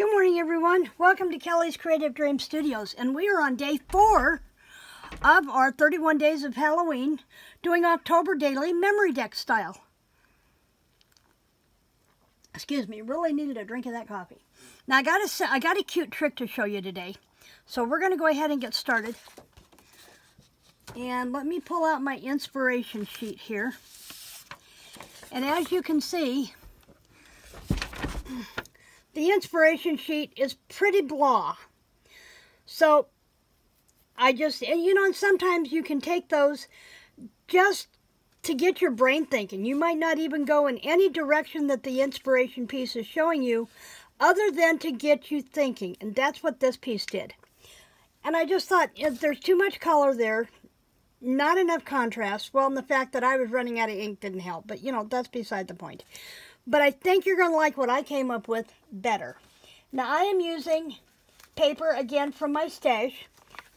Good morning, everyone. Welcome to Kelly's Creative Dream Studios, and we are on day 4 of our 31 days of Halloween, doing October daily MemoryDex style. Excuse me, really needed a drink of that coffee. Now I got a cute trick to show you today, so we're going to go ahead and get started. And let me pull out my inspiration sheet here. And as you can see, the inspiration sheet is pretty blah. So I just, you know, sometimes you can take those just to get your brain thinking. You might not even go in any direction that the inspiration piece is showing you, other than to get you thinking. And that's what this piece did. And I just thought, if there's too much color there, not enough contrast. Well, and the fact that I was running out of ink didn't help. But, you know, that's beside the point. But I think you're going to like what I came up with better. Now, I am using paper, again, from my stash.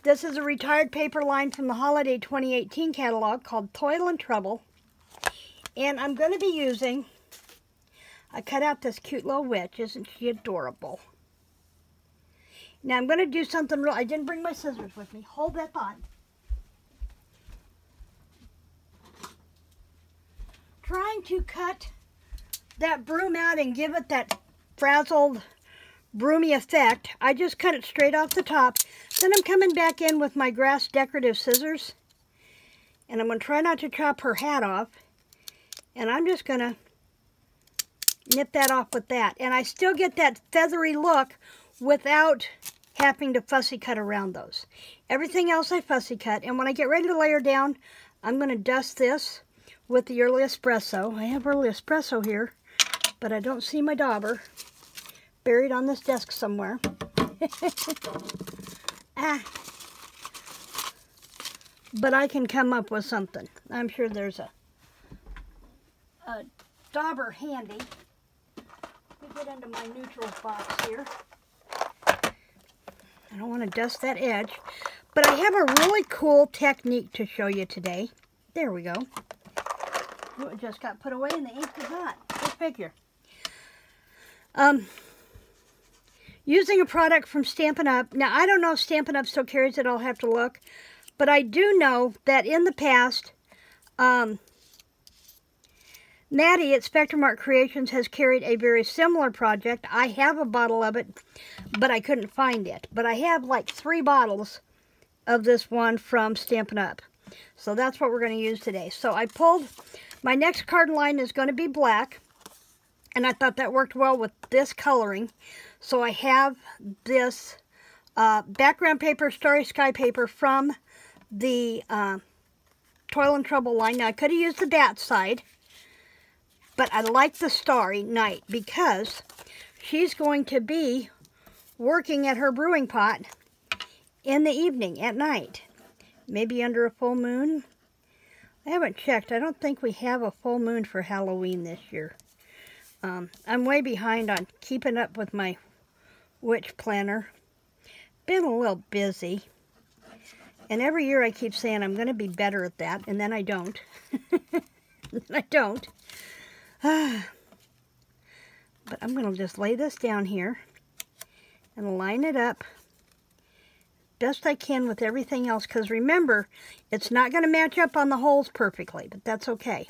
This is a retired paper line from the Holiday 2018 catalog called Toil and Trouble. And I'm going to be using, I cut out this cute little witch. Isn't she adorable? Now, I'm going to do something real. I didn't bring my scissors with me. Hold that thought. Trying to cut that broom out and give it that frazzled, broomy effect. I just cut it straight off the top. Then I'm coming back in with my grass decorative scissors. And I'm going to try not to chop her hat off. And I'm just going to nip that off with that. And I still get that feathery look without having to fussy cut around those. Everything else I fussy cut. And when I get ready to lay her down, I'm going to dust this with the early espresso. I have early espresso here, but I don't see my dauber. Buried on this desk somewhere. But I can come up with something. I'm sure there's a dauber handy. Let me get into my neutrals box here. I don't want to dust that edge. But I have a really cool technique to show you today. There we go. Oh, it just got put away and the ink is not. Go figure. Using a product from Stampin Up. Now, I don't know if Stampin Up still carries it. I'll have to look. But I do know that in the past, Maddie at Spectrum Art Creations has carried a very similar project. I have a bottle of it, but I couldn't find it. But I have like 3 bottles of this one from Stampin Up. So that's what we're going to use today. So I pulled, my next card line is going to be black. And I thought that worked well with this coloring. So I have this background paper, Starry Sky paper from the Toil and Trouble line. Now I could have used the bat side, but I like the Starry Night because she's going to be working at her brewing pot in the evening, at night. Maybe under a full moon. I haven't checked. I don't think we have a full moon for Halloween this year. I'm way behind on keeping up with my witch planner. Been a little busy. And every year I keep saying I'm going to be better at that, and then I don't. I don't. But I'm going to just lay this down here and line it up best I can with everything else, because remember, it's not going to match up on the holes perfectly, but that's okay.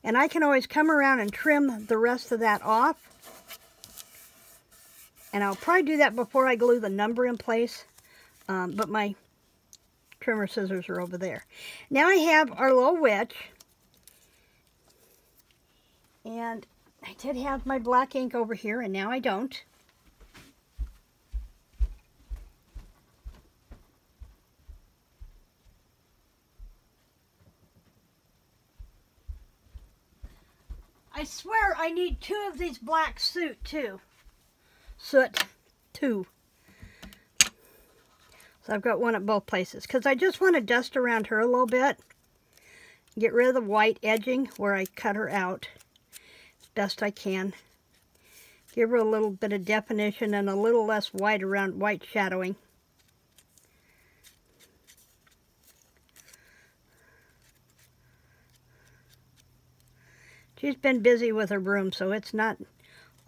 And I can always come around and trim the rest of that off. And I'll probably do that before I glue the number in place. But my trimmer scissors are over there. Now I have our little witch. And I did have my black ink over here, and now I don't. I swear I need 2 of these black soot too. So I've got one at both places. Because I just want to dust around her a little bit. Get rid of the white edging where I cut her out as best I can. Give her a little bit of definition and a little less white around white shadowing. She's been busy with her broom, so it's not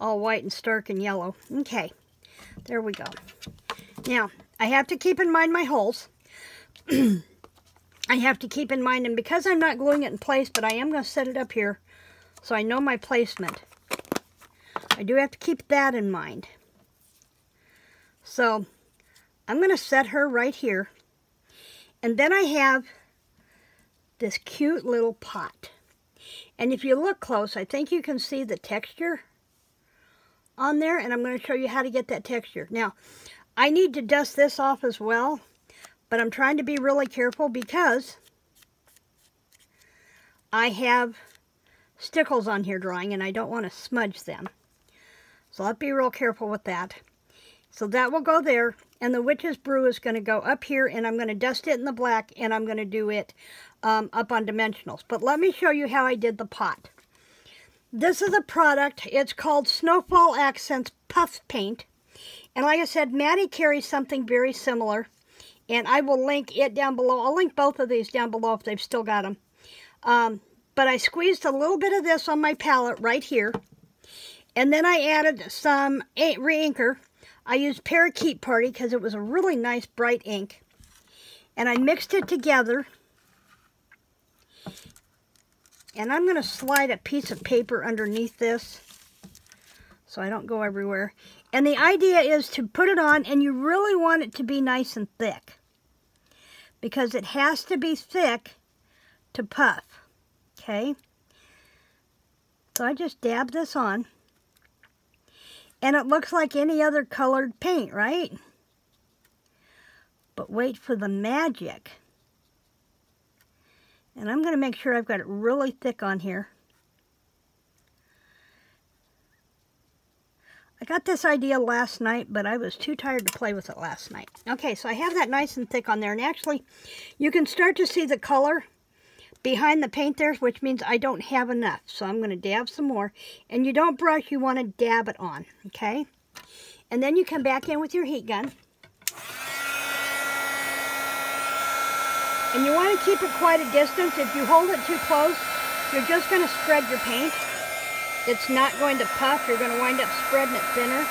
all white and stark and yellow. Okay, There we go. Now, I have to keep in mind my holes. I have to keep in mind, and because I'm not gluing it in place, but I am going to set it up here so I know my placement. I do have to keep that in mind. So, I'm going to set her right here. And then I have this cute little pot. And if you look close, I think you can see the texture on there, and I'm going to show you how to get that texture. Now, I need to dust this off as well, but I'm trying to be really careful because I have stickles on here drying and I don't want to smudge them. So I'll be real careful with that. So that will go there, and the Witch's Brew is going to go up here, and I'm going to dust it in the black, and I'm going to do it up on dimensionals. But let me show you how I did the pot. This is a product. It's called Snowfall Accents Puff Paint. And like I said, Maddie carries something very similar. And I will link it down below. I'll link both of these down below if they've still got them. But I squeezed a little bit of this on my palette right here. And then I added some re-inker. I used Parakeet Party because it was a really nice bright ink. And I mixed it together. And I'm going to slide a piece of paper underneath this so I don't go everywhere. And the idea is to put it on, and you really want it to be nice and thick, because it has to be thick to puff, okay? So I just dab this on, and it looks like any other colored paint, right? But wait for the magic. And I'm going to make sure I've got it really thick on here. I got this idea last night, but I was too tired to play with it last night. Okay, so I have that nice and thick on there. And actually, you can start to see the color behind the paint there, which means I don't have enough. So I'm going to dab some more. And you don't brush, you want to dab it on, okay? And then you come back in with your heat gun. And you want to keep it quite a distance. If you hold it too close, you're just going to spread your paint. It's not going to puff. You're going to wind up spreading it thinner.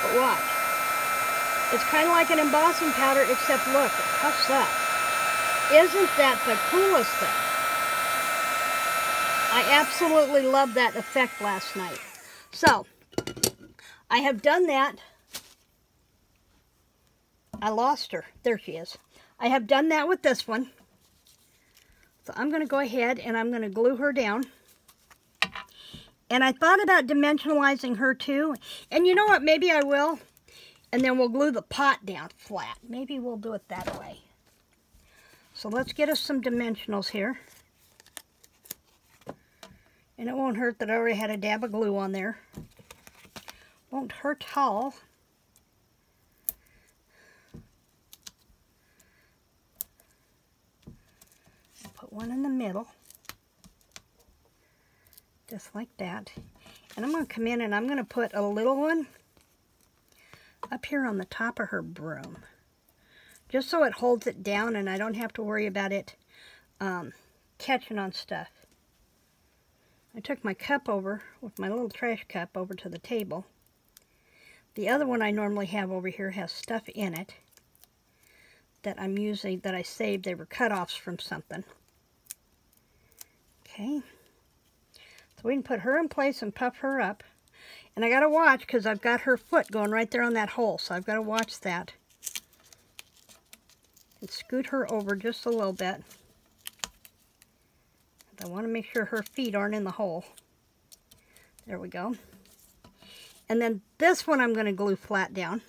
But watch. It's kind of like an embossing powder, except look, it puffs up. Isn't that the coolest thing? I absolutely loved that effect last night. So, I have done that. I lost her. There she is. I have done that with this one. So I'm going to go ahead and I'm going to glue her down. And I thought about dimensionalizing her too. And you know what? Maybe I will. And then we'll glue the pot down flat. Maybe we'll do it that way. So let's get us some dimensionals here. And it won't hurt that I already had a dab of glue on there. Won't hurt all. Put one in the middle. Just like that. And I'm going to come in and I'm going to put a little one up here on the top of her broom. Just so it holds it down and I don't have to worry about it catching on stuff. I took my cup over, with my little trash cup, over to the table. The other one I normally have over here has stuff in it that I'm using, that I saved. They were cut-offs from something. Okay. So we can put her in place and puff her up. And I got to watch because I've got her foot going right there on that hole. So I've got to watch that. And scoot her over just a little bit. I want to make sure her feet aren't in the hole. There we go. And then this one I'm going to glue flat down.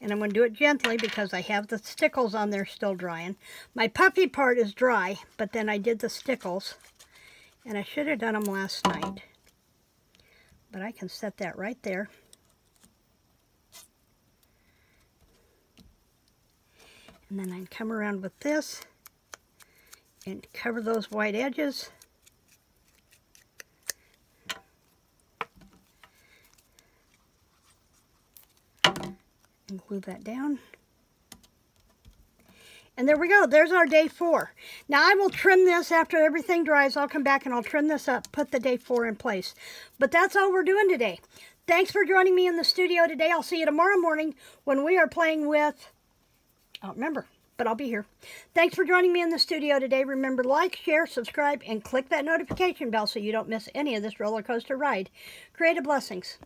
And I'm going to do it gently because I have the stickles on there still drying. My puffy part is dry, but then I did the stickles. And I should have done them last night. But I can set that right there. And then I can come around with this and cover those white edges. And glue that down. And there we go. There's our day 4. Now I will trim this after everything dries. I'll come back and I'll trim this up, put the day 4 in place. But that's all we're doing today. Thanks for joining me in the studio today. I'll see you tomorrow morning when we are playing with, I don't remember, but I'll be here. Thanks for joining me in the studio today. Remember, like, share, subscribe, and click that notification bell so you don't miss any of this roller coaster ride. Creative blessings.